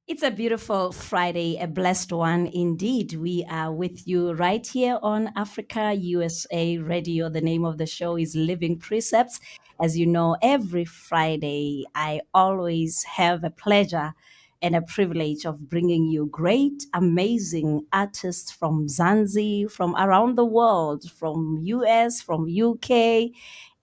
It's a beautiful Friday, a blessed one indeed. We are with you right here on Africa USA Radio. The name of the show is Living Precepts. As you know, every Friday, I always have a pleasure and a privilege of bringing you great, amazing artists from Zanzi, from around the world, from US, from UK.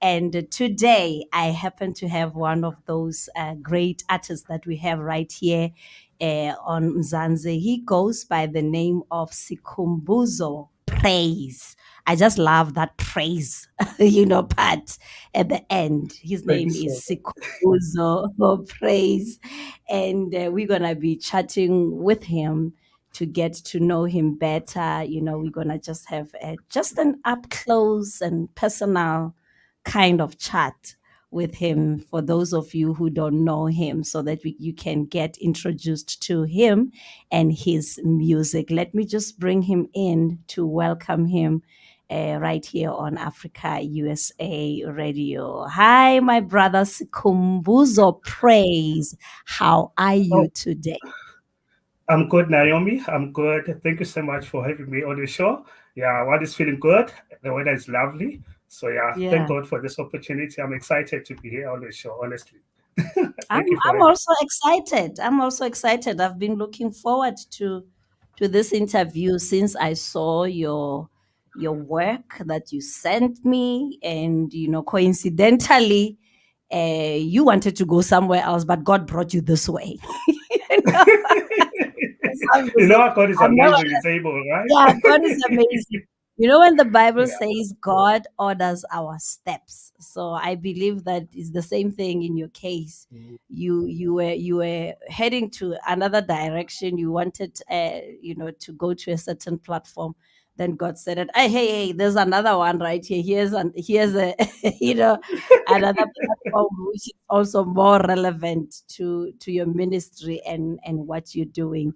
And today, I happen to have one of those great artists that we have right here on Mzanze. He goes by the name of Sikhumbuzo Praise. I just love that praise, part at the end. His Thank you name so is much. Sikhumbuzo Praise. And we're going to be chatting with him to get to know him better. We're going to just have just an up close and personal kind of chat with him for those of you who don't know him so that you can get introduced to him and his music. Let me just bring him in to welcome him right here on Africa USA Radio. Hi, my brother Sikhumbuzo Praise. How are you Oh, today? I'm good, Naomi. I'm good. Thank you so much for having me on the show. Yeah, what is feeling good? The weather is lovely. So yeah, thank Yeah. God for this opportunity. I'm excited to be here on the show, honestly. I'm Thank you for I'm having also excited. I'm also excited. I've been looking forward to this interview since I saw your work that you sent me, and coincidentally, you wanted to go somewhere else, but God brought you this way. you know, for some you know reason, what God is I'm never. amazing, is able, right? Yeah, God is amazing. When the Bible Yeah. says God orders our steps, so I believe that is the same thing in your case. You were heading to another direction. You wanted, to go to a certain platform. Then God said, it, hey, there's another one right here. Here's a, another platform which is also more relevant to your ministry and what you're doing.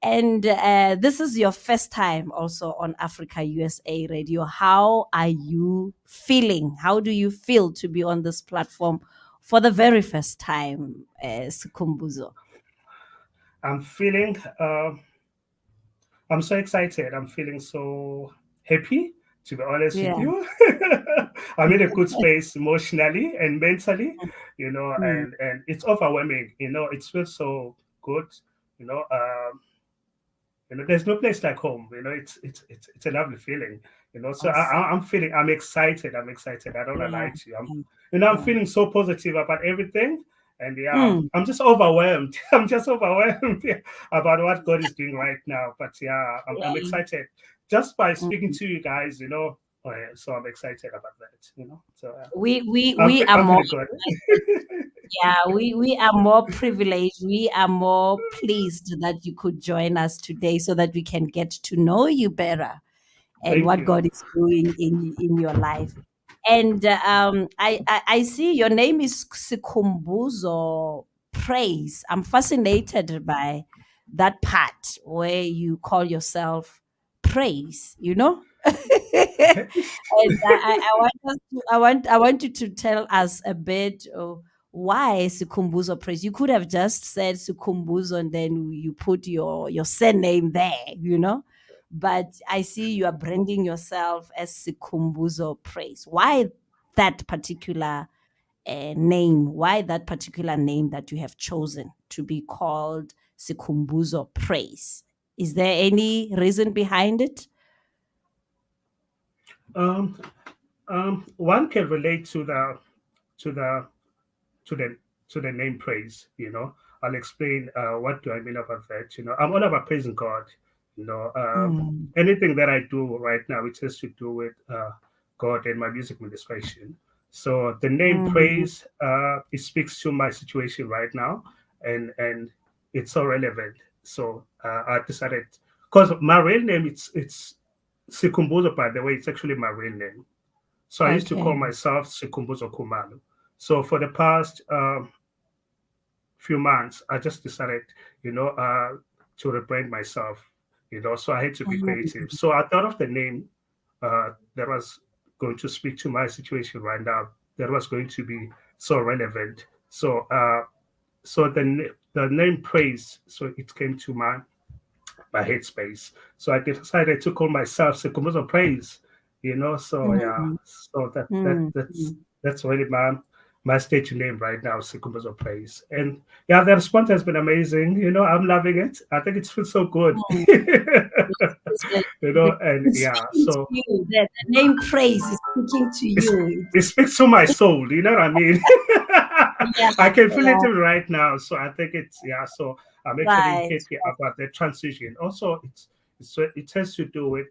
And this is your first time also on Africa USA Radio. How are you feeling? How do you feel to be on this platform for the very first time, Sikhumbuzo? I'm feeling, I'm so excited. I'm feeling so happy, to be honest with Yeah. you. I'm in a good space emotionally and mentally, Mm. and it's overwhelming. It feels so good. You know, um, there's no place like home. It's a lovely feeling. So Awesome. I'm feeling, I'm excited. I'm excited. I don't wanna Yeah. lie to you. Yeah. I'm Yeah. feeling so positive about everything. And yeah, Mm. I'm just overwhelmed. I'm just overwhelmed about what God is doing right now. But yeah, I'm Yeah. excited just by speaking Mm. to you guys. Oh, yeah, so I'm excited about that. So We are I'm more feeling good. Yeah, we are more privileged. We are more pleased that you could join us today so that we can get to know you better and Thank what you. God is doing in your life. And I see your name is Sikhumbuzo Praise. I'm fascinated by that part where you call yourself Praise, and I want us to, I want you to tell us a bit of why Sikhumbuzo Praise. You could have just said Sikhumbuzo and then you put your surname there. But I see you are branding yourself as Sikhumbuzo Praise. Why that particular name? Why that particular name that you have chosen to be called Sikhumbuzo Praise? Is there any reason behind it? Um, one can relate to the to the to the name praise. I'll explain what do I mean about that. I'm all about praising God. you know um, Mm, Anything that I do right now, it has to do with God and my music ministration. So the name mm, praise, it speaks to my situation right now, and it's so relevant. So I decided, because my real name, it's Sikumbuzo, by the way. It's actually my real name. So I used to call okay. myself Sikumbuzo Kumalo. So for the past few months, I just decided, to rebrand myself. So I had to be creative. So I thought of the name that was going to speak to my situation right now. That was going to be so relevant. So the name Praise, so it came to my headspace. So I decided to call myself Sikhumbuzo Praise, So yeah, Mm, so mm, mm. that's really my stage name right now, Sikhumbuzo Praise. And yeah, the response has been amazing. I'm loving it. I think it feels so good. Mm. It's very And it's yeah, speaking to so you. The name praise is speaking to it's, you. it speaks to my soul. You know what I mean? Yeah, I can feel it yeah, right now. So I think it's yeah. So I'm actually right. happy about the transition. Also, it has to do with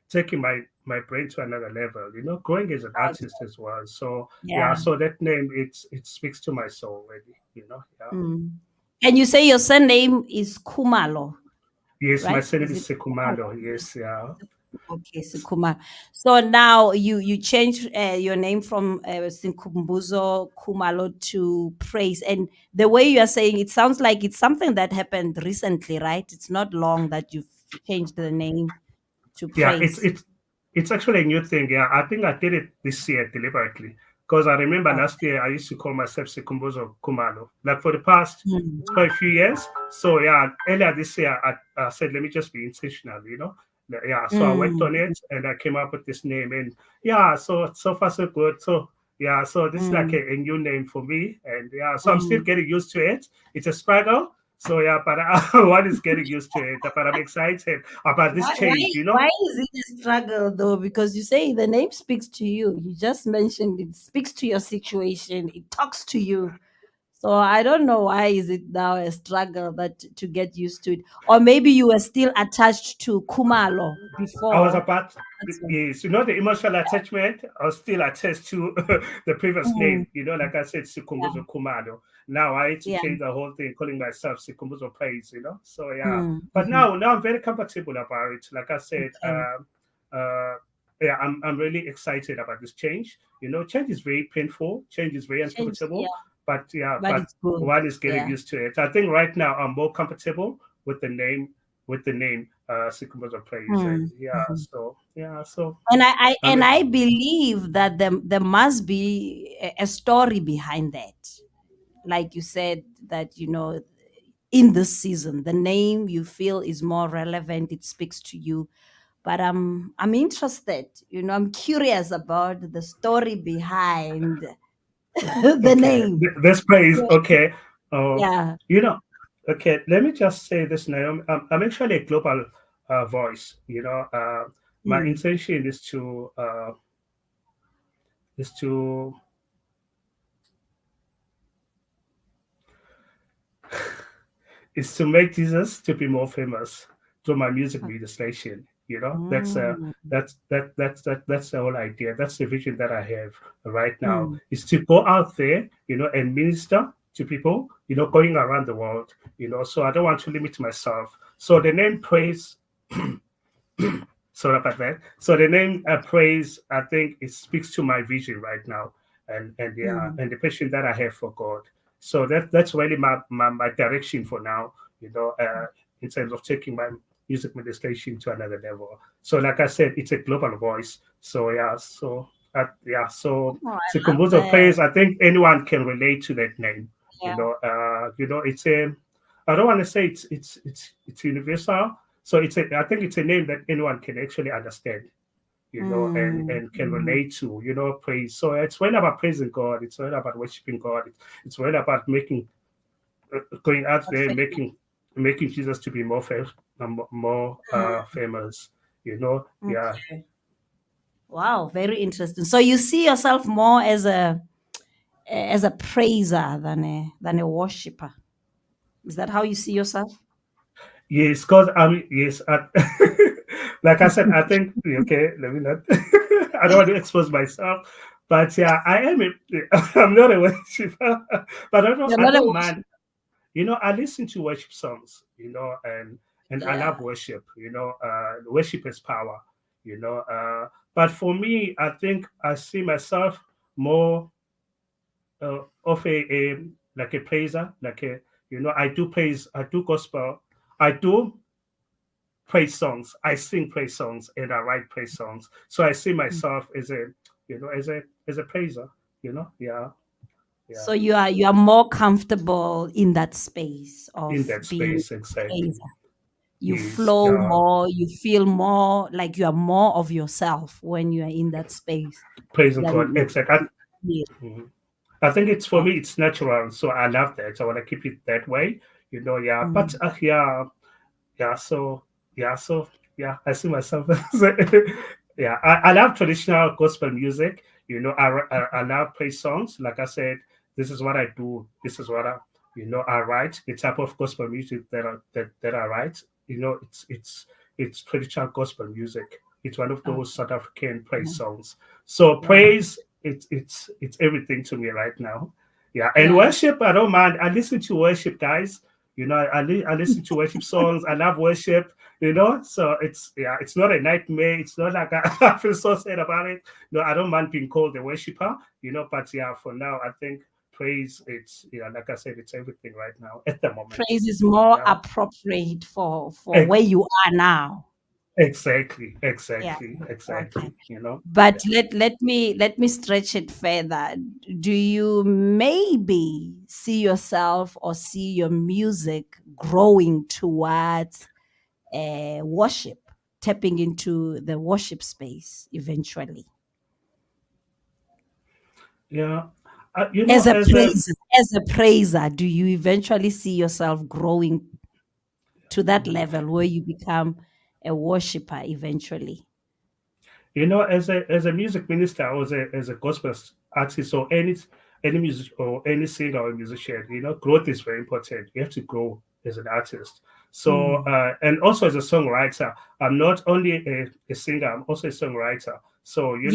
taking my brain to another level. Growing as an Okay. artist as well. So yeah. Yeah. So that name it speaks to my soul already. Yeah. Mm. And you say your surname is Kumalo, Yes, my right? surname Is is it Kumalo? Sekumalo. Yes, yeah. Okay, Sikuma. So now you changed your name from Sinkumbuzo Kumalo to Praise, and the way you are saying it sounds like it's something that happened recently, right? It's not long that you've changed the name to Yeah, it's Praise. it's it's actually a new thing. Yeah, I think I did it this year deliberately because I remember Oh. last year I used to call myself Sekumbuzo Kumalo. Like for the past Mm, quite a few years. So yeah, earlier this year I said let me just be intentional. Yeah. So I worked mm, on it and I came up with this name and yeah. So far so good. So yeah, so this is like mm, a new name for me and yeah. So I'm still mm. getting used to it. It's a struggle. So yeah, but one is getting used to it. But I'm excited about this Why, why, change. why is it a struggle though? Because you say the name speaks to you. You just mentioned it speaks to your situation. It talks to you. So I don't know why is it now a struggle that to get used to it, or maybe you were still attached to Kumalo I was before. about, That's why. yes, the emotional attachment. I was still attached to the previous Mm, name. Like I said, yeah, Sikumbuzo Kumado. Now I had to yeah. change the whole thing, calling myself Sikumbuzo Praise. So yeah. Mm, But mhm. now I'm very comfortable about it. Like I said, Okay. uh, yeah, I'm really excited about this change. Change is very painful. Change is very Change, yeah, uncomfortable. But yeah, but but it's good. one is getting Yeah. used to it. I think right now I'm more comfortable with the name Sycamore Praise. And Mm, yeah, mhm. so yeah, so I And mean, I believe that there must be a story behind that. Like you said, that in this season, the name you feel is more relevant. It speaks to you. But I'm interested. I'm curious about the story behind the okay, name. this praise, okay. Yeah. You know, okay, let me just say this, Naomi. I'm actually a global voice. My Mm, intention is to is to make Jesus to be more famous through my music okay. legislation. Mm, That's the whole idea. That's the vision that I have right now mm, is to go out there, and minister to people, going around the world, So I don't want to limit myself. So the name Praise, sorry about that. So the name Praise, I think it speaks to my vision right now, and yeah, mm, and the passion that I have for God. So that's really my direction for now. In terms of taking my music ministration to another level. So like I said, it's a global voice. So yeah, so oh, I love Sikumbuzo that. Praise. I think anyone can relate to that name. Yeah. It's a. I don't want to say it's universal, so I think it's a name that anyone can actually understand, Mm, and can mhm. relate to, praise. So it's really about praising God. It's really about worshiping God. It's really about going out there, Perfect. making Jesus to be more famous. Yeah. Okay. Wow, very interesting. So you see yourself more as a praiser than a worshiper. Is that how you see yourself? Yes, because yes, like I said, I think okay. Let me not. I don't want to expose myself, but yeah, I am. I'm not a worshiper, but I don't. You're I not a don't mind. worshiper. I listen to worship songs. And I Yeah. love worship. Worship is power. But for me, I think I see myself more of a like a praiser, like a I do praise, I do gospel, I do praise songs. I sing praise songs and I write praise songs. So I see Mm. myself as a, as a praiser. Yeah. Yeah, So you are more comfortable in that space in of that being space a exactly. praiser. You Yes, flow yeah. more, you feel more like you are more of yourself when you are in that space Praising God, than exactly. yeah. I think it's for Oh, me, it's natural, so I love that. I want to keep it that way, yeah. But mm, yeah, so yeah, yeah, I see myself. Yeah, I love traditional gospel music. I love praise songs. Like I said, this is what I do. This is what I write. The type of gospel music that I write. It's traditional gospel music. It's one of those okay. South African praise Mhm. songs. So Wow. praise, it's everything to me right now. Yeah, and Yeah. worship, I don't mind. I listen to worship, guys. I listen to worship songs. I love worship. So it's not a nightmare. It's not like I feel so sad about it. No, I don't mind being called a worshiper. But yeah, for now, I think praise. It's like I said, it's everything right now at the moment. Praise is more Yeah, appropriate for E- where you are now. exactly, Yeah. exactly, Okay. exactly. But Yeah. let me stretch it further. Do you maybe see yourself or see your music growing towards worship, tapping into the worship space eventually? Yeah. As a praiser, do you eventually see yourself growing to that level where you become a worshiper eventually? As a music minister or as a gospel artist or any music or any singer or musician, growth is very important. You have to grow as an artist. So Mm. and also as a songwriter, I'm not only a singer, I'm also a songwriter. So Yes.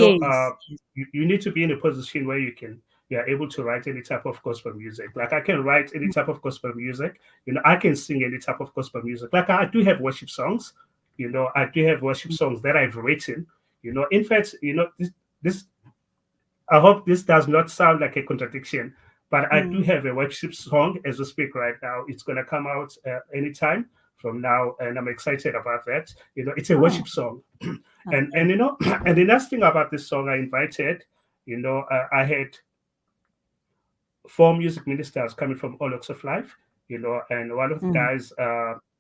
Yes. you need to be in a position where you're able to write any type of gospel music. Like I can write any type of gospel music. I can sing any type of gospel music. Like I do have worship songs. I do have worship Mm. songs that I've written. In fact, this I hope this does not sound like a contradiction, but I do Mm. have a worship song as we speak right now. It's going to come out anytime from now, and I'm excited about that. It's a Oh, worship song, and okay. and the nice thing about this song, I invited, I had four music ministers coming from all walks of life, and one of the Mm. guys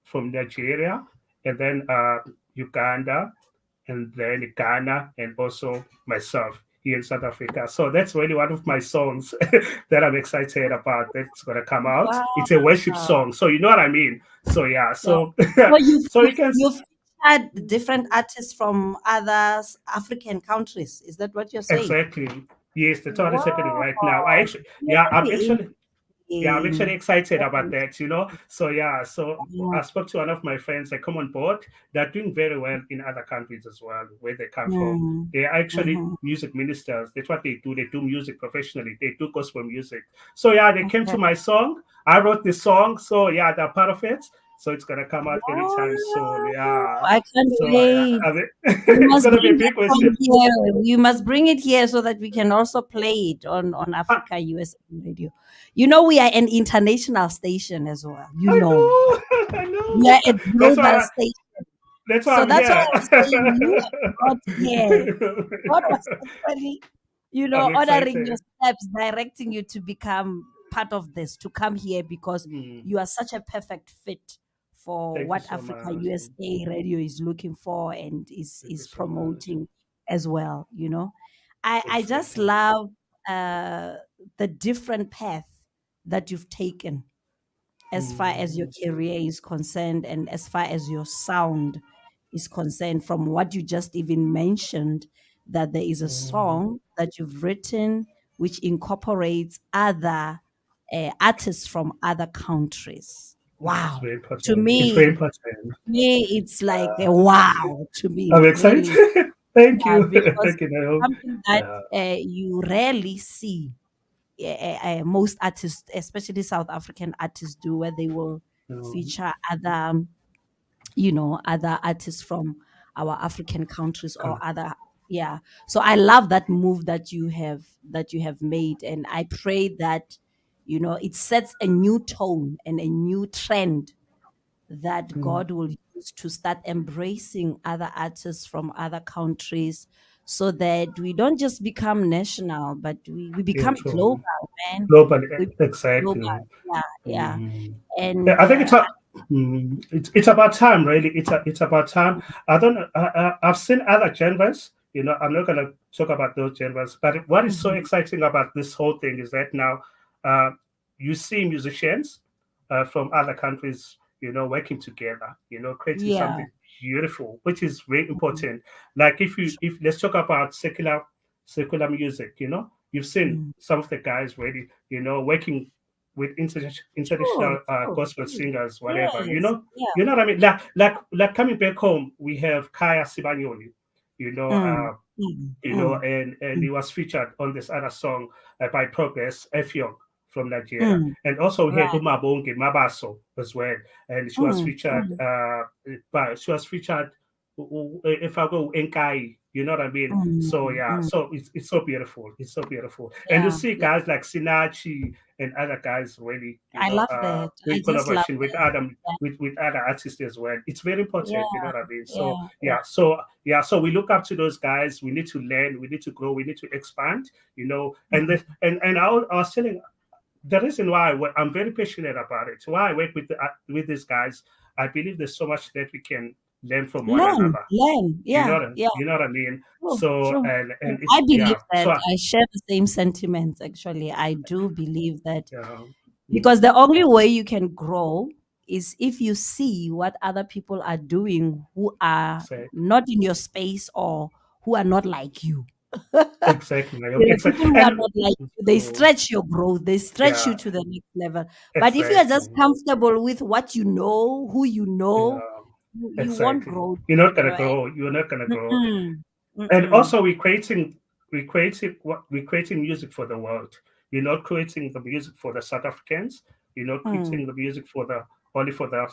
from Nigeria, and then Uganda, and then Ghana, and also myself here in South Africa. So that's really one of my songs that I'm excited about. That's gonna come out. Wow. It's a worship song, so you know what I mean. So yeah, So, so so you've, so you you've, can you've had different artists from other African countries. Is that what you're saying? exactly, yes, that's what is happening Wow. right now. I actually, yeah, Very I'm actually interesting. excited about Very that. So yeah, so interesting. I spoke to one of my friends. They come on board. They're doing very well in other countries as well, where they come from. Mm. They are actually Mhm. music ministers. That's what they do. They do music professionally. They do gospel music. So yeah, they came Okay. to my song. I wrote the song. So yeah, they're part of it. So it's gonna come out anytime soon. Wow. Yeah. I can't So yeah, wait. I mean, You it's must gonna be a bring big that song worship. here. You must bring it here so that we can also play it on I, Africa USA Radio. You know, we are an international station as well. You I know, know, I we are know. a That's global why. station. That's why So I'm that's why here. I'm saying you are not here. God was actually, I'm ordering your excited. steps, directing you to become part of this, to come here because Mm, you are such a perfect fit for thank you what so Africa much. USA Radio is looking for and is Thank you is so much. promoting as well. I just Exactly. love uh, the different path that you've taken as far as your Mm, career is concerned and as far as your sound is concerned, from what you just even mentioned, that there is a mm. song that you've written which incorporates other artists from other countries. It's Wow. very To important. It's very me, important. it's like a wow to me, I'm excited. really. Thank you. Because Thank you, Naomi. something that Yeah. you rarely see most artists, especially South African artists, do, where they will Um, feature other artists from our African countries or come. other. Yeah. So I love that move that you have made, and I pray that it sets a new tone and a new trend that Mm, God will use to start embracing other artists from other countries so that we don't just become national, but we Yeah, become true. global, man. Global, We become global. exactly. Yeah, yeah. Mm. Yeah, And I think it's about time, really. It's about time. I don't know. I've seen other genres. I'm not gonna talk about those genres. But what is so Mhm. exciting about this whole thing is that now, uh, you see musicians from other countries, working together, creating Yeah. something beautiful, which is very Mhm. important. Like if let's talk about secular music. You've seen Mm. some of the guys really, working with True, international true, gospel true. singers, whatever. Yes. Yeah. You know what I mean. Like coming back home, we have Kaya Sibanyoni. You know, Mm. uh, Mm. Mm. and he Mm. was featured on this other song by Progress Effiong from Nigeria, Mm. and also we had Right. Umabonge Mabaso as well, and Mm. Mm. she was featured if I go Enkai, you know what I mean. So Mm. yeah, Mm. so it's so beautiful, and you Yeah. see Yeah. guys like Sinachi and other guys really, I love that. I doing just love collaboration that. with other artists as well. It's very Yeah. important, you know what I mean. Yeah. So Yeah. so we look up to those guys. We need to learn. We need to grow. We need to expand. And I was telling the reason why I'm very passionate about it. Why I work with these guys. I believe there's so much that we can learn from one Learn, another. learn. Yeah. Yeah. You know what I mean. True. So True. and I it's believe yeah. that. I share the same sentiments. Actually, I do believe that Yeah. because Mm, the only way you can grow is if you see what other people are doing who are say not in your space or who are not like you. exactly. People who are And not like you, they so stretch your growth, they stretch you yeah, to the next level. But if you are just exactly. comfortable with what you know, who you know, Yeah, you won't exactly. grow You're not deep, gonna grow. You're not gonna grow. Mm-mm. And Mm-mm. also we're creating music for the world. You're not creating the music for the South Africans. You're not Mm. creating the music for the only for the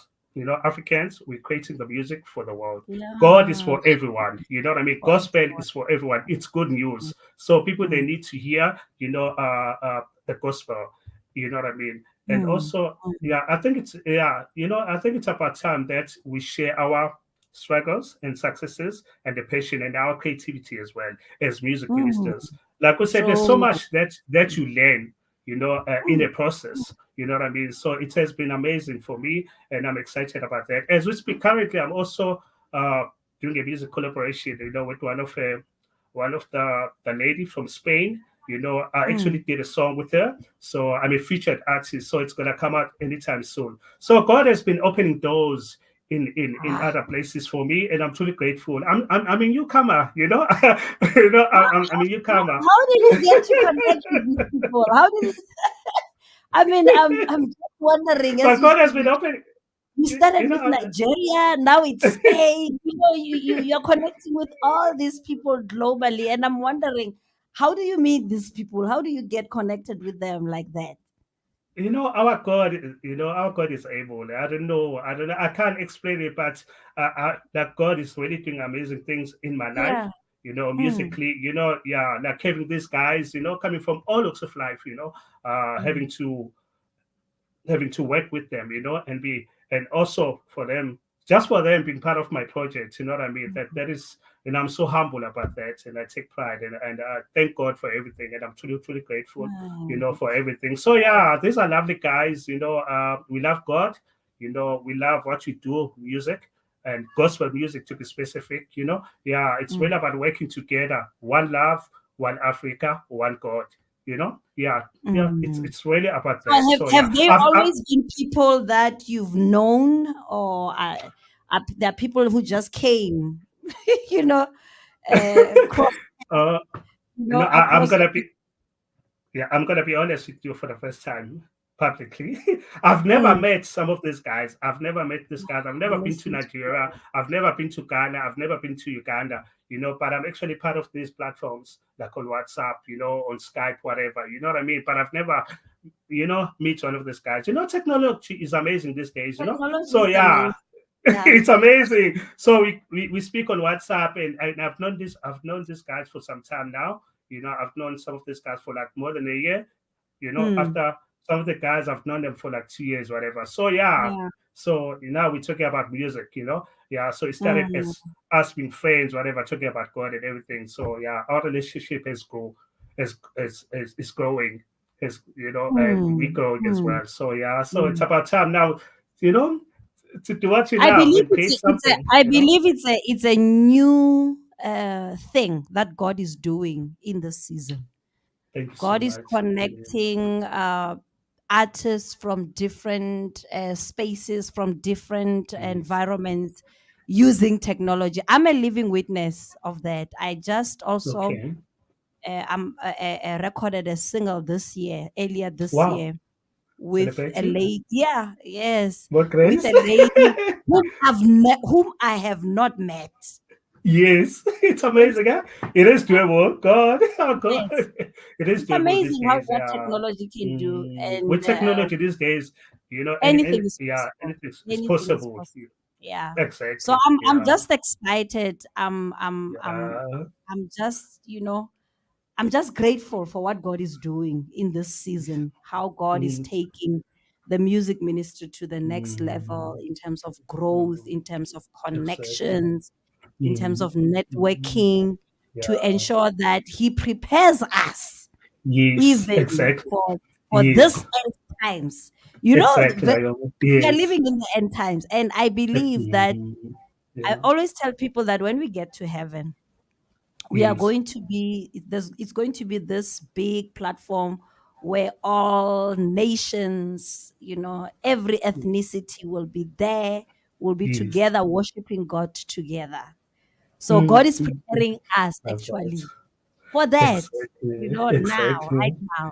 Africans. We're creating the music for the world. God is Yeah. for everyone. You know what I mean? For Gospel everyone. is for everyone. It's good news. So people they Mm. need to hear, the gospel. You know what I mean? And Mm. also, Mm. yeah, I think I think it's about time that we share our struggles and successes and the passion and our creativity as well as music Mm. ministers. Like we said, there's so True. much that you learn, in Mm. a process. You know what I mean? So it has been amazing for me, and I'm excited about that. As we speak currently, I'm also uh, doing a music collaboration, with one of the lady from Spain. I actually Mm. did a song with her, so I'm a featured artist. So it's gonna come out anytime soon. So God has been opening doors in Ah. other places for me, and I'm truly grateful. I'm a newcomer, I'm a newcomer. How did you get to connect with these people? How did you I mean, I'm just wondering as But you God has speak, been opening, you you started with know. Nigeria, now it's Spain. You're connecting with all these people globally, and I'm wondering, how do you meet these people? How do you get connected with them like that? Our God is able. I don't know. I can't explain it, but that God is really doing amazing things in my life. Yeah. Mm. Musically, yeah, like having these guys, coming from all walks of life, Mm. having to work with them, and also just for them being part of my project, you know what I mean? That is, and I'm so humble about that, and I take pride, and I thank God for everything, and I'm truly, truly grateful, Mm. for everything. So yeah, these are lovely guys, we love God, we love what we do, music. And gospel music to be specific, yeah, it's Mm. really about working together, one love, one Africa, one God, yeah, yeah, it's Mm. it's really about So that. have So yeah, have they always been people that you've known, or are there people who just came, you know, across, uh, I'm across? gonna be yeah, I'm gonna be honest with you for the first time publicly. I've never Mm. met some of these guys. I've never met these guys. I've never been to Listen to Nigeria. I've never been to Ghana. I've never been to Uganda. But I'm actually part of these platforms like on WhatsApp, on Skype, whatever. You know what I mean? But I've never, meet one of these guys. Technology is amazing these days. technology So is yeah, amazing. Yeah. it's amazing. So we speak on WhatsApp, and I've known these guys for some time now. I've known some of these guys for like more than a year. Mm. After some of the guys I've known them for like 2 years, whatever. So yeah, Yeah. So now we're talking about music, Yeah, so it started Mm, as us being friends, whatever, talking about God and everything. So yeah, our relationship has grown, is growing, and we mm, growing as mm, well. So yeah, so it's mm. about time now, you know, to do what you I love believe and create something. I believe it's a new thing that God is doing in this season. Thank you so God is much. Yes. connecting artists from different spaces, from different Yes. environments using technology. I'm a living witness of that. I just also Okay. recorded a single this year, earlier this Wow. year, with a Celebrating. lady. Yeah, yes, What with grace? a lady whom I have not met. Yes, it's Yes, amazing. Huh? It is doable. God, oh God, yes. it is It's doable these amazing how days. what Yeah. technology can do, and With technology these days, anything is yeah, possible. anything is Anything is possible. possible. Yeah. So Exactly. I'm Yeah. just excited. Yeah. I'm just, I'm just grateful for what God is doing in this season, how God is Mm, taking the music ministry to the next level mm, in terms of growth, mm, in terms of exactly. connections, in terms Mm, of mm, networking, to yeah. ensure that He prepares us Yes. even Exactly. for this Yes. end times. You know, Exactly. Naomi. we are Yes. living in the end times, and I believe that Mm, I yeah. always tell people that when we get to heaven, we are Yes. going to be it's going to be this big platform where all nations, every ethnicity will be there, will be Yes. together worshiping God together. So Mm, God is mm, mm. preparing us Love that. actually for that, Exactly. now, right Exactly. now.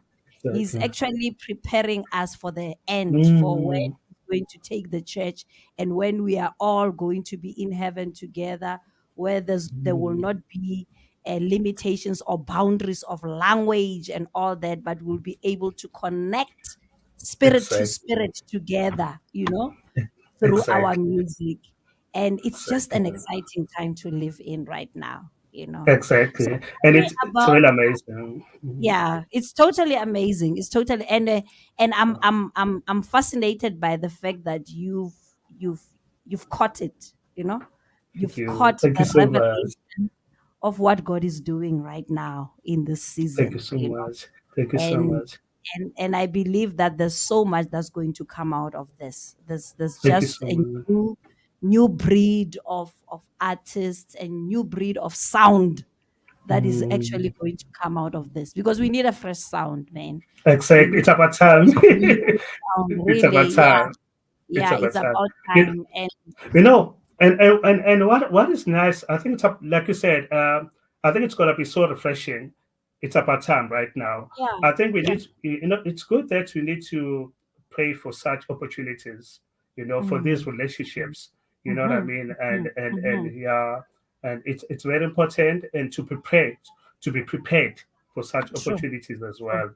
He's Exactly. actually preparing us for the end, for when Mm, he's going to take the church, and when we are all going to be in heaven together, where there will mm, not be limitations or boundaries of language and all that, but we'll be able to connect spirit to exactly. spirit together, through our Exactly. music. And it's just Exactly. an exciting time to live in right now. So Exactly. tell And me it's about, really amazing. Mm, yeah, it's totally amazing. It's totally, and I'm fascinated by the fact that you've you've caught it, thank you've you. caught Thank you the so much. revelation of what God is doing right now in this Thank you season, so much. Thank you so and much. and I believe that there's so much that's going to come out of this. There's Thank you just so a much. new breed of artists and new breed of sound that is Mm, actually going to come out of this, because we need a fresh sound, man. We exactly. need It's about time. a new sound, It's about really. Yeah, time. It's yeah, about it's time. about You, time. And and what is nice, I think like you said, I think it's gonna be so refreshing. It's about time right now. yeah, I think we yeah. need, it's good that we need to pray for such opportunities, for these Mm, mm, relationships. You know what I mhm, mean? And mhm, and mhm. and yeah, and it's very important, and to be prepared for such True, opportunities as true, well.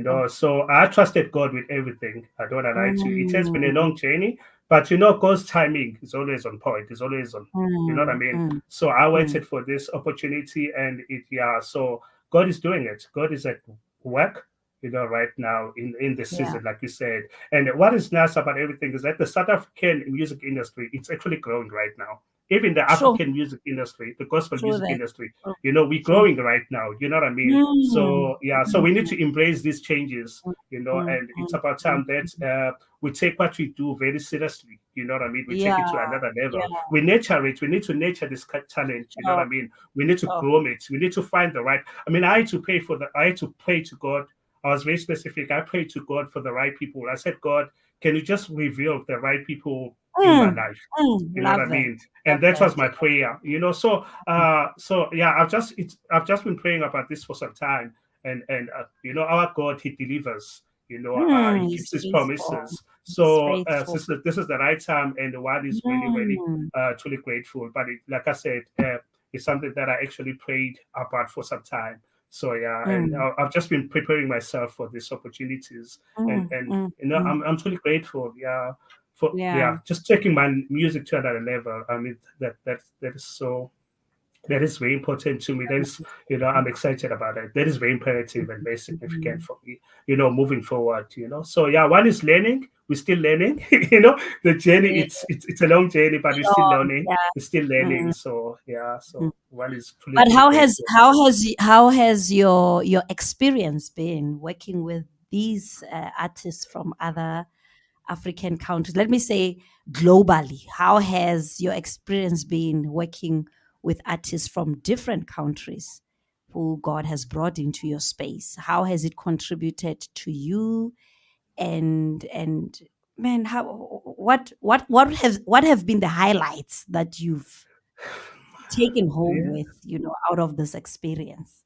true. So I trusted God with everything. I don't wanna lie to you. It has been a Mm, long journey, but God's timing is always on point. It's always on. You know what I mm, mean? mm, So I mm. waited for this opportunity, and yeah. So God is doing it. God is at work. Right now in the Yeah, season, like you said. And what is nice about everything is that the South African music industry, it's actually growing right now. Even the true, African music industry, the gospel true music that. industry, True, we're true. growing right now. You know what I mean? Mm, So yeah, so we need mm, to embrace these changes, mm, and it's mm, about mm, time that mm. we take what we do very seriously. You know what I mean? We take Yeah, it to another level. yeah, We nurture it. We need to nurture this talent. You know what sure, I mean? We need to sure. groom it. We need to find the right. I mean, I had to pray to God. I was very specific. I prayed to God for the right people. I said, God, can you just reveal the right people in my life? You know what I Love that. mean? Love And that that. was my prayer. So yeah, I've just been praying about this for some time, and our God, He delivers. He He's keeps His faithful. promises. He's So faithful. this is the right time, and the one is really, really Mm, truly grateful. But like I said, it's something that I actually prayed about for some time. So yeah, and mm, I've just been preparing myself for these opportunities, and mm, mm. I'm truly grateful. Yeah, for Yeah. just taking my music to another level. I mean that is so That is very important to me. That is, I'm excited about it. That is very imperative and very significant Mm. for me, moving forward, So yeah, one is learning. We're still learning, the journey, Yeah, it's a long journey, but we're still sure. learning. Yeah. We're still learning. Mm, So yeah, mm. so one is truly, But truly grateful. how has your experience been working with these artists from other African countries? Let me say globally. How has your experience been working with artists from different countries who God has brought into your space? How has it contributed to you? And man, how what have been the highlights that you've taken home Yeah. with, out of this experience?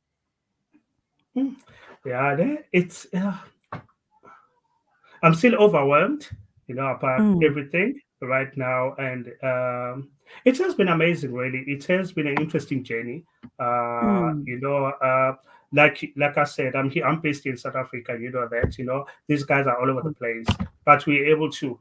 Mm. Yeah, it's I'm still overwhelmed, about Mm, everything right now, and it has been amazing. Really, it has been an interesting journey. Uh, mm, you know, uh, like I said, I'm here. I'm based in South Africa. You know that. These guys are all over the mm. place, but we're able to,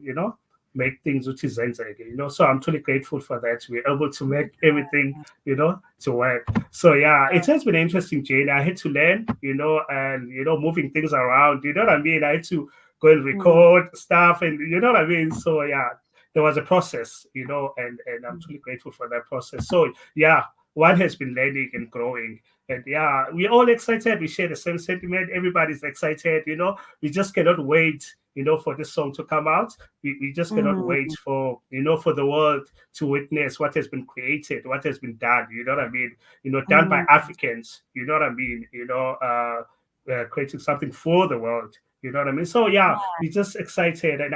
make things which is zenze, So I'm truly grateful for that. We're able to make everything, to work. So yeah, it has been an interesting journey. I had to learn, and moving things around. You know what I mean? I had to go and Mm, record stuff, and you know what I mean. So yeah, there was a process, and I'm truly grateful for that process. So yeah, one has been learning and growing, and yeah, we're all excited. We share the same sentiment. Everybody's excited. We just cannot wait. For this song to come out, we just cannot wait mm, for for the world to witness what has been created, what has been done. You know what I mean? Done by mm. Africans. You know what I mean? Creating something for the world. You know what I mean? So yeah, we're just excited, and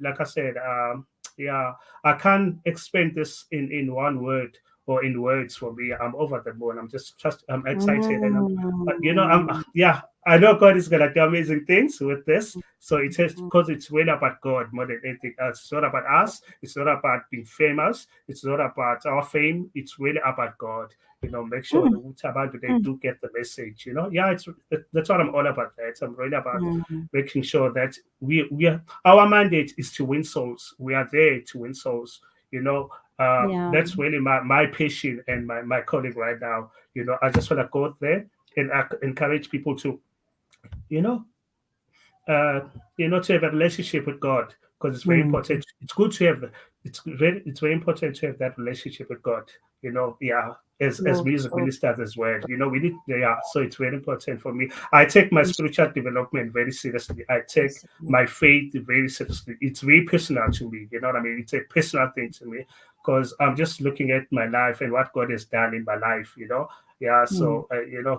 like I said, yeah, I can't explain this in one word or in words. For me, I'm over the moon. I'm excited, and I'm Mm. yeah. I know God is gonna do amazing things with this. So it is Mm, because it's really about God more than anything else. It's not about us. It's not about being famous. It's not about our fame. It's really about God. Make sure the mm, Utabandu they mm, do get the message. Yeah, that's what I'm all about. That I'm really about mm. making sure that we are our mandate is to win souls. We are there to win souls. Yeah. That's really my passion and my calling right now. I just want to go there and encourage people to you know uh, to have a relationship with God, because it's very Mm. important. It's good to have. It's very important to have that relationship with God. Yeah, as So, music so, ministers as well. We need. Yeah, so it's very important for me. I take my spiritual development very seriously. I take my faith very seriously. It's very personal to me. You know what I mean? It's a personal thing to me, because I'm just looking at my life and what God has done in my life. Yeah. mm, So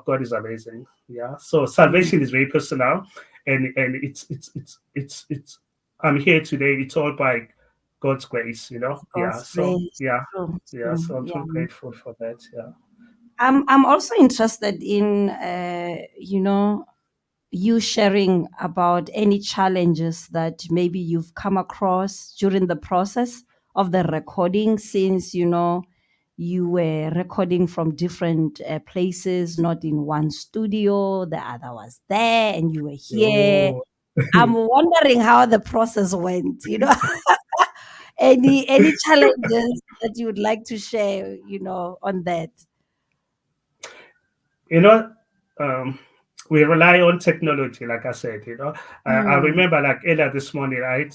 God is amazing. Yeah. So mm. salvation is very personal, and it's I'm here today. It's all by God's grace. Of Yeah. God's So grace. yeah, True, yeah. true. So I'm Yeah. truly grateful for that. Yeah. I'm also interested in, you sharing about any challenges that maybe you've come across during the process of the recording, since you were recording from different places, not in one studio, the other was there and you were here. Oh, I'm wondering how the process went, any challenges that you would like to share, on that. you know, we rely on technology, like I said. I Mm, remember like earlier this morning I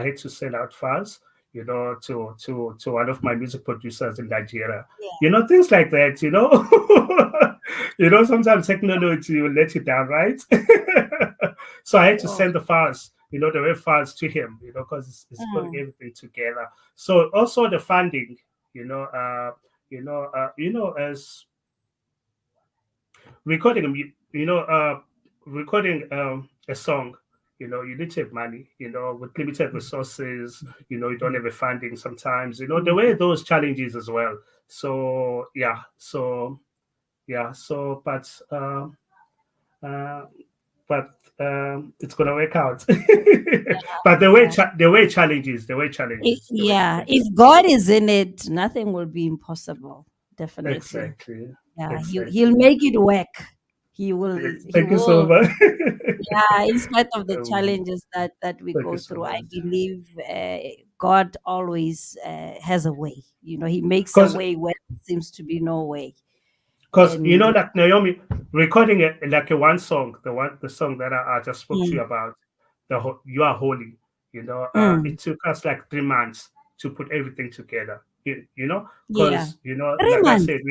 had to send out files, to one of my music producers in Nigeria. yeah. Things like that. Sometimes technology will let you down, right? So I had to Oh, send the files, the web files to him, because it's putting mm, everything together. So also the funding, as recording recording a song, you need to have money, with limited resources. You don't have a funding sometimes, there were mm. those challenges as well. So yeah, uh, but it's gonna work out. But Yeah. there were Yeah, challenges. if God is in it, nothing will be impossible. Definitely. Exactly. Yeah, he'll Exactly. make it work. He Thank you so will. much. Yeah, in spite of the um, challenges that we thank you go so through, I much. believe God always has a way. He makes a Because way where there seems to be no way. Because you And know that Naomi recording it like a one song, the song that I just spoke to mm, you about, you are holy. mm, It took us like 3 months to put everything together. yeah, Because 3 like I months. said,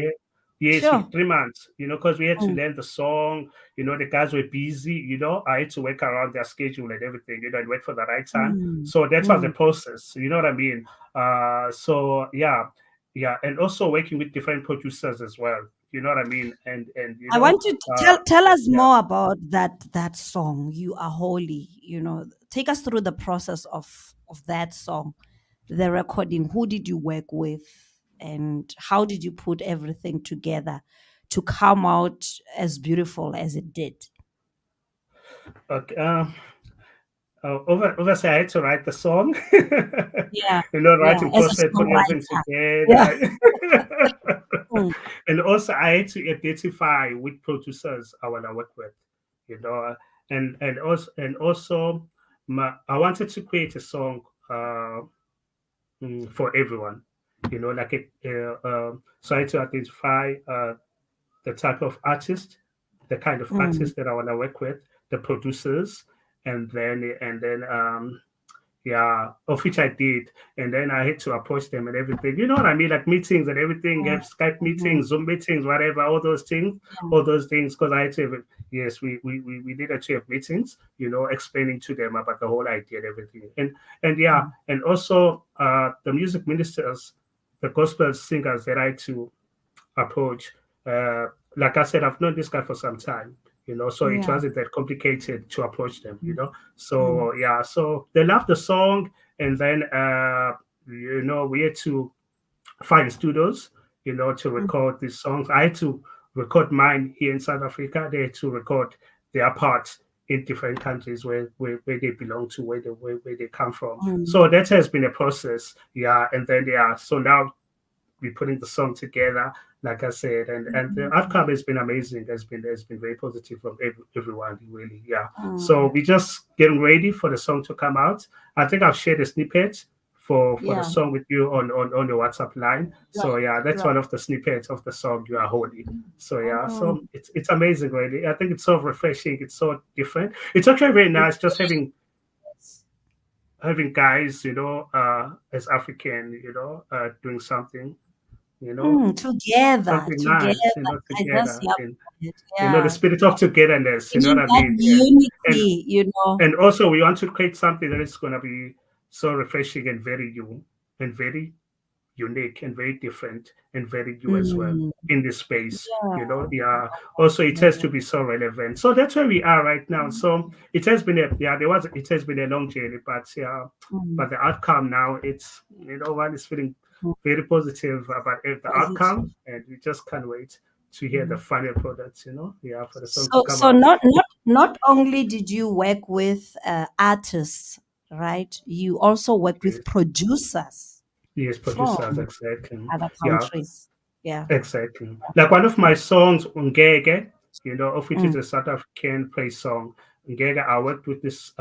yes, Sure. 3 months. Because we had to Mm, learn the song. The guys were busy. I had to work around their schedule and everything. And wait for the right time. mm, So that was the mm. process. You know what I mean? So yeah, and also working with different producers as well. You know what I mean? And I want you to uh, tell us yeah. more about that song. You are holy. Take us through the process of that song, the recording. Who did you work with, and how did you put everything together to come out as beautiful as it did? Okay. Obviously, I had to write the song. Yeah, yeah, Writing as a process, put everything songwriter. Yeah. together. Mm, And also, I had to identify which producers I want to work with. You know, and also, I wanted to create a song for everyone. So I had to identify the type of artist, the kind of mm, artist that I want to work with, the producers, and then yeah, of which I did, and then I had to approach them and everything. You know what I mean? Like meetings and everything, mm, have Skype mhm, meetings, Zoom meetings, whatever, yeah, all those things. Because I had to have, yes, we did actually have meetings. Explaining to them about the whole idea and everything, and yeah, mm, and also the music ministers, the gospel singers that I had to approach. Uh, like I said, I've known this guy for some time, so it yeah, wasn't that complicated to approach them. mm, mm, So yeah, so they loved the song, and then we had to find studios, to mm, record these songs. I had to record mine here in South Africa. They had to record their parts in different countries where they belong to, where they come from. mm, So that has been a process, yeah. And then yeah, so now be putting the song together, like I said, and the mm, outcome has been amazing. Has been very positive from everyone, really. Yeah. So mm. we just getting ready for the song to come out. I think I've shared a snippet for the Yeah, song with you on your WhatsApp line. So right, yeah, that's right. one of the snippets of the song "You Are Holy." So yeah, Mm. so it's amazing, really. I think it's so refreshing. It's so different. It's actually very It nice just having is. guys, as African, doing something, you know, Together, something together. nice, I just together, love and it. the Yeah. spirit of togetherness. We You know what need I that mean? And unity. and also we want to create something that is going to be so refreshing and very new and very unique and very different and very you as well Mm, in this space. yeah. Yeah. Also, it has to be so relevant. So that's where we are right now. So it has been a long journey, but yeah, Mm, but the outcome now, it's one is feeling mm, very positive about the positive. outcome, and we just can't wait to hear the Mm. final product. Yeah, for the song to So, come so out. not only did you work with artists, right? You also worked with Yes, producers yes, producers, from exactly. other Yeah. countries. Yeah. Exactly. Like one of my songs, Ungege, of which is Mm, a South African praise song. Ungege, I worked with this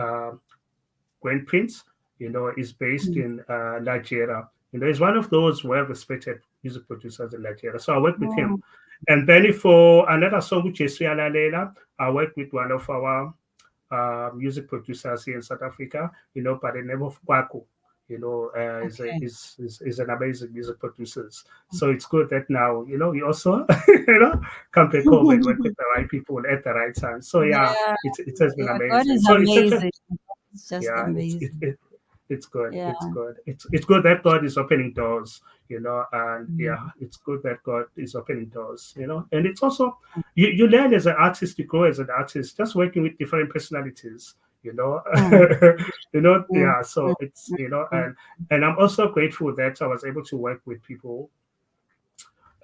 Grand Prince, is based mm, in Nigeria. He's one of those well-respected music producers in Nigeria. So I worked with him. mm, And then for another song, which is Suyala Lela, I worked with one of our music producers here in South Africa, by the name of Kwaku. okay. Is an amazing music producer. So it's good that now, we also, come back home and work with the right people at the right time. So yeah, Yeah, it has been yeah. God amazing. is So it's actually, amazing. It's just yeah, amazing. it's good. Yeah. It's good. It's good that God is opening doors, and Mm, yeah, it's good that God is opening doors, and it's also you learn as an artist, you grow as an artist, just working with different personalities, you know, mm, mm, yeah. So it's mm, mm. and I'm also grateful that I was able to work with people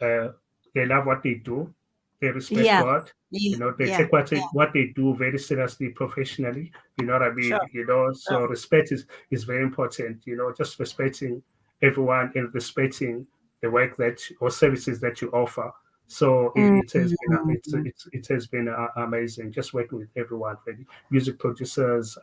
uh, they love what they do. They respect Yeah. God. Yeah. They Yeah. take what Yeah. what they do very seriously, professionally. You know what I Sure. mean? Sure. So respect is very important. Just respecting everyone and respecting the work that or services that you offer. So it has been Mm. it has been amazing just working with everyone, really, music producers,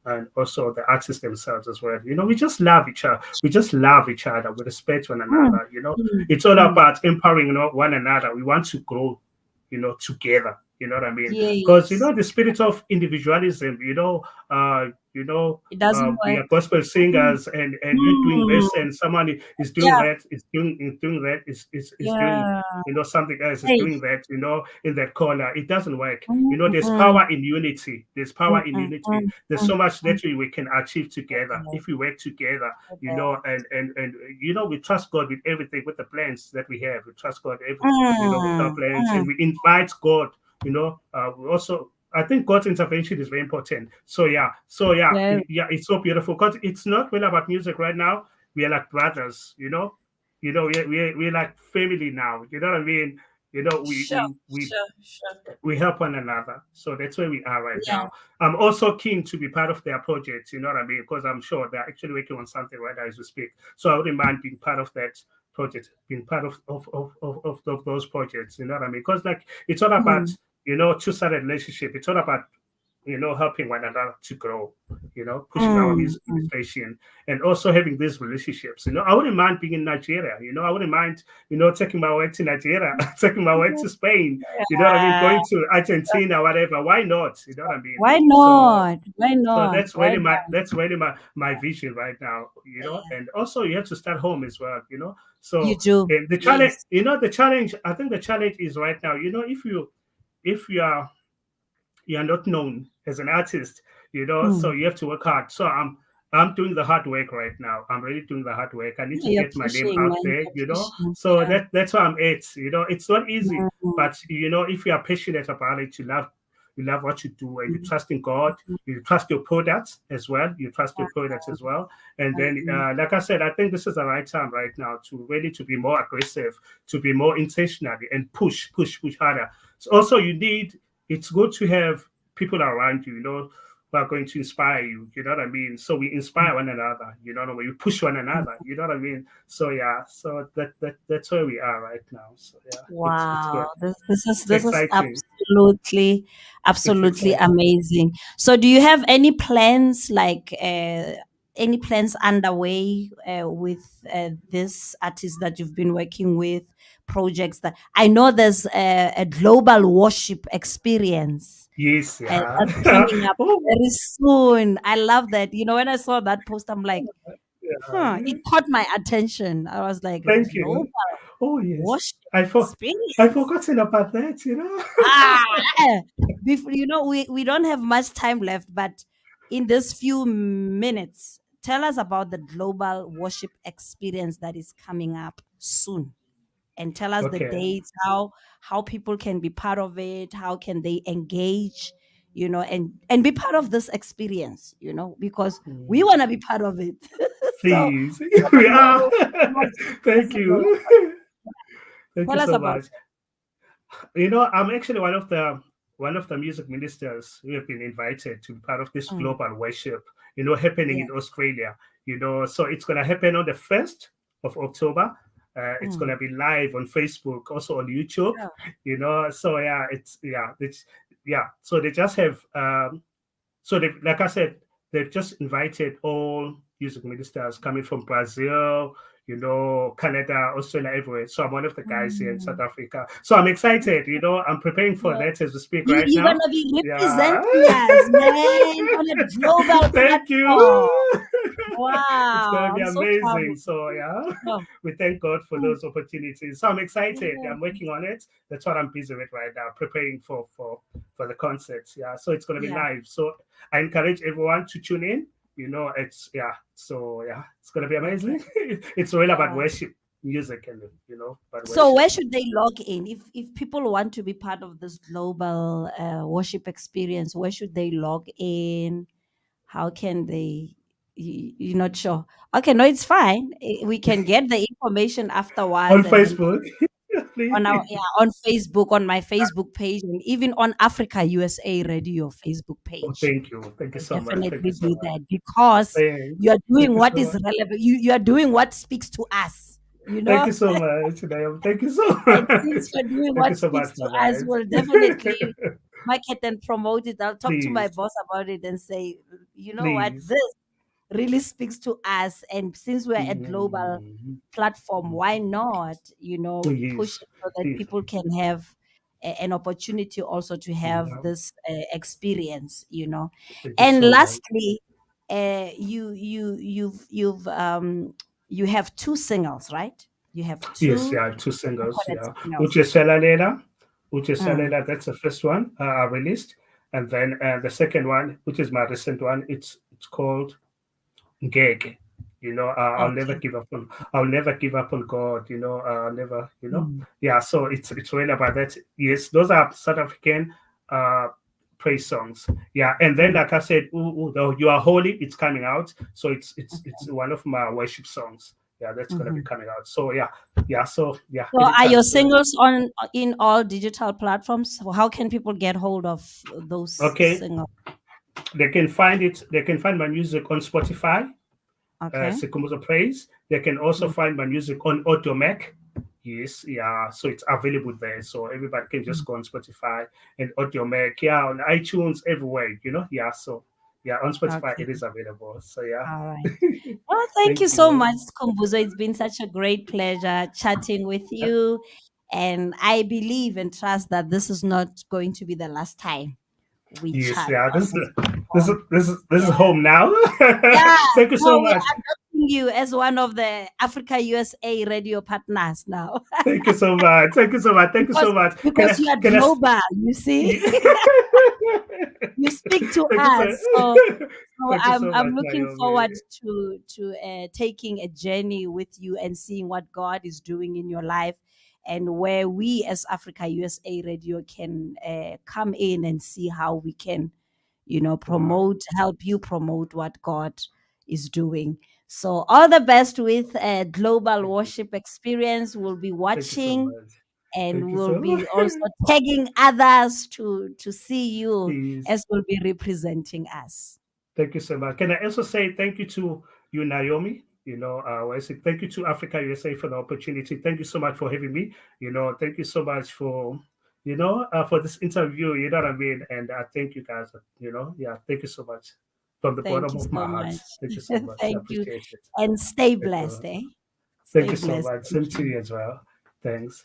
and also the artists themselves as well. We just love each other. We just love each other. We respect one Mm. another. Mm. It's all Mm. about empowering, one another. We want to grow, together. You know what I mean? Because Yes. the spirit of individualism. Uh, you know, It doesn't we work. are gospel Mm. singers, and you doing Mm. this, and someone is doing Yeah. that, is doing that, is doing Yeah. something else is Hey. doing that, in that corner. It doesn't work. Mm. There's Mm. power in unity. There's power Mm. in Mm. unity. Mm. There's Mm. so much Mm. that we can achieve together Okay. if we work together, Okay. and we trust God with everything, with the plans that we have. We trust God with our Mm. plans, and Mm. we invite God. We also, I think God's intervention is very important. So Very it's so beautiful because it's not really about music right now. We are like brothers. We're like family now. You know what I mean? You know, we sure. we we Sure. Sure. we help one another. So that's where we are right Yeah. now. I'm also keen to be part of their projects. You know what I mean? Because I'm sure they're actually working on something right now as we speak. So I wouldn't mind being part of that project, being part of those projects. You know what I mean? Because like it's all about Mm. two-sided relationship. It's all about helping one another to grow, pushing our Mm. music Mm. innovation, and also having these relationships. I wouldn't mind being in Nigeria. I wouldn't mind, taking my wife to Nigeria, taking my wife to Spain. You know what I mean? Yeah. Going to Argentina, whatever. Why not? You know what I mean? Why So, not? Why so not? that's Why really my not? that's really my vision right now. And also you have to start home as well. You So do. and the challenge, Yes. the challenge. I think the challenge is right now. If you are not known as an artist, so Mm. you have to work hard. So I'm doing the hard work right now. I'm really doing the hard work. I need to You're get my name pushing, out man. there. You're pushing. So Yeah. that's where I'm at. It's not easy, Mm. but if you are passionate about it, you love what you do, and you Mm. trust in God. Mm. You trust your products as well. You trust Yeah. your products as well. And then, Mm. like I said, I think this is the right time right now to really to be more aggressive, to be more intentional, and push harder. So also, it's good to have people around you, who are going to inspire you. You know what I mean? So we inspire one another. You know what I mean? We push one another. You know what I mean? So yeah, so that's where we are right now. So yeah, it's good. Wow, this It's is exciting. It's absolutely exciting. amazing. So, do you have any plans, like any plans underway with this artist that you've been working with? Projects that I know there's a global worship experience Yes, that's yeah. coming up Oh, very soon. I love that. When I saw that post, I'm like, huh, yeah. it caught my attention. I was like, Thank global you. Oh yes, worship I experience. forgotten about that. You know. Ah, before we don't have much time left, but in this few minutes, tell us about the global worship experience that is coming up soon, and tell us the Okay. dates, how people can be part of it, how can they engage, and be part of this experience, because we Mm, want to be part of it. So please, we want we to are. know what's Thank possible. you. Thank you Tell us so about much. I'm actually one of the music ministers who have been invited to be part of this it. Mm, global worship, happening yeah. in Australia. So it's gonna happen on the 1st of October. It's Mm, gonna be live on Facebook, also on YouTube. sure. So yeah. So they just have so they, like I said, they've just invited all music ministers coming from Brazil, Canada, Australia, everywhere. So I'm one of the guys here in South Mm. Africa. So I'm excited. I'm preparing for Yeah. that as we speak right You're now. gonna be Yeah. representing us, man, on a global Thank platform. you. It's Wow, gonna be I'm so proud amazing. of So you. yeah, Oh, we thank God for mm, those opportunities. So I'm excited. yeah, I'm working on it. That's what I'm busy with right now, preparing for the concerts. Yeah, so it's gonna be yeah. live. So I encourage everyone to tune in. It's yeah. So yeah, it's gonna be Okay. amazing. It's all about Uh, worship, music, and about so worship. where should they log in if people want to be part of this global worship experience? Where should they log in? How can they? You're not sure. Okay, no, it's fine. We can get the information On afterwards, and then Facebook, on our, please. yeah, on Facebook, on my Facebook page, and even on Africa USA Radio Facebook Oh, page. thank you Can so much. Thank you definitely so do much. that because Thanks. you are Thank doing you what so is much. relevant. You are doing what speaks to us. you Thank know. you so much, Naomi. Thank you so And much. since you're doing Thank you what so speaks much to for us, that. we'll definitely market and promote it. I'll talk to my Please, boss about it and say, you know what, please. this really speaks to us. And since we're a global Mhm. platform, why not, push Please, it so that please. people can have an opportunity also to have Yeah. this experience. Thank you And so much. lastly, you have two singles, right? You have Yes, two yeah, I have two singles. recorded Yeah, singles. Uche Mm, That's the first one I released, and then the second one, which is my recent one, it's called Geg. okay. I'll never give up on God. I'll never. Mm, Yeah. So it's really about that. Yes, those are South African uh praise songs. Yeah, and then mm, like I said, You Are Holy. It's coming out. So it's okay. one of my worship songs. Yeah, that's gonna be Mhm. coming out. So yeah, yeah. So yeah, So are anytime your soon. singles on in all digital platforms? So how can people get hold of those Okay, singles? they can find it. They can find my music on Spotify. Okay. Sikhumbuzo Praise. They can also Mm, find my music on AudioMac. Yes, yeah. So it's available there. So everybody can just mm. go on Spotify and AudioMac. Yeah, on iTunes, everywhere. Yeah. So yeah, on Spotify Okay. it is available. So yeah. All right. Well, thank you Thank so you. much, Kumbuzo. It's been such a great pleasure chatting with you. And I believe and trust that this is not going to be the last time we Yes, chat yeah. on this This is platform. this is this is Yeah. home now. Yeah. Thank you so No, we are much. adopting you as one of the Africa USA radio partners now. Thank you so much. Thank you so much. Thank you because so much. because you are Can I global, you see. You speak to Thank you so us. So thank you I'm so I'm much, looking Naomi. forward to taking a journey with you and seeing what God is doing in your life, and where we as Africa USA Radio can come in and see how we can, Wow. help you promote what God is doing. So all the best with global Thank you. worship experience. We'll be Thank you so watching, much. and Thank you we'll so much. be also tagging others to see you Please. as will be representing us. Thank you so much. Can I also say thank you to you, Naomi? I say thank you to Africa USA for the opportunity. Thank you so much for having me. Thank you so much for this interview. You know what I mean? And I thank you guys. Yeah, thank you so much from the Thank bottom you of so my heart. much. Thank you so much. I Thank you. appreciate it. And stay Thank blessed, you. eh? Thank Stay you so blessed. much. Thank Same to you. you as well. Thanks.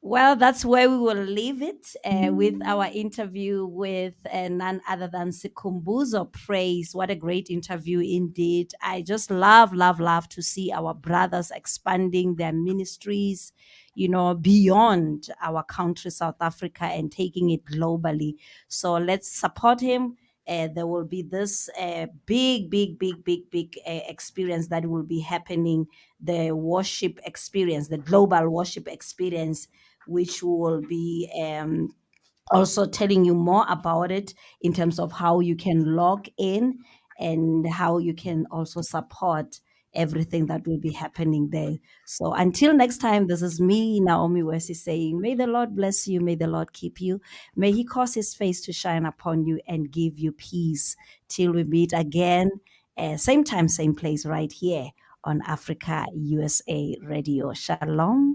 Well, that's where we will leave it with our interview with none other than Sikhumbuzo Praise. What a great interview indeed. I just love, love, love to see our brothers expanding their ministries, beyond our country, South Africa, and taking it globally. So let's support him. There will be this big, big, big, big, big experience that will be happening, the worship experience, the global worship experience, which will be also telling you more about it in terms of how you can log in and how you can also support everything that will be happening there. So until next time, this is me, Naomi Wesi, saying, may the Lord bless you, may the Lord keep you, may he cause his face to shine upon you and give you peace till we meet again, same time, same place, right here on Africa USA Radio. Shalom.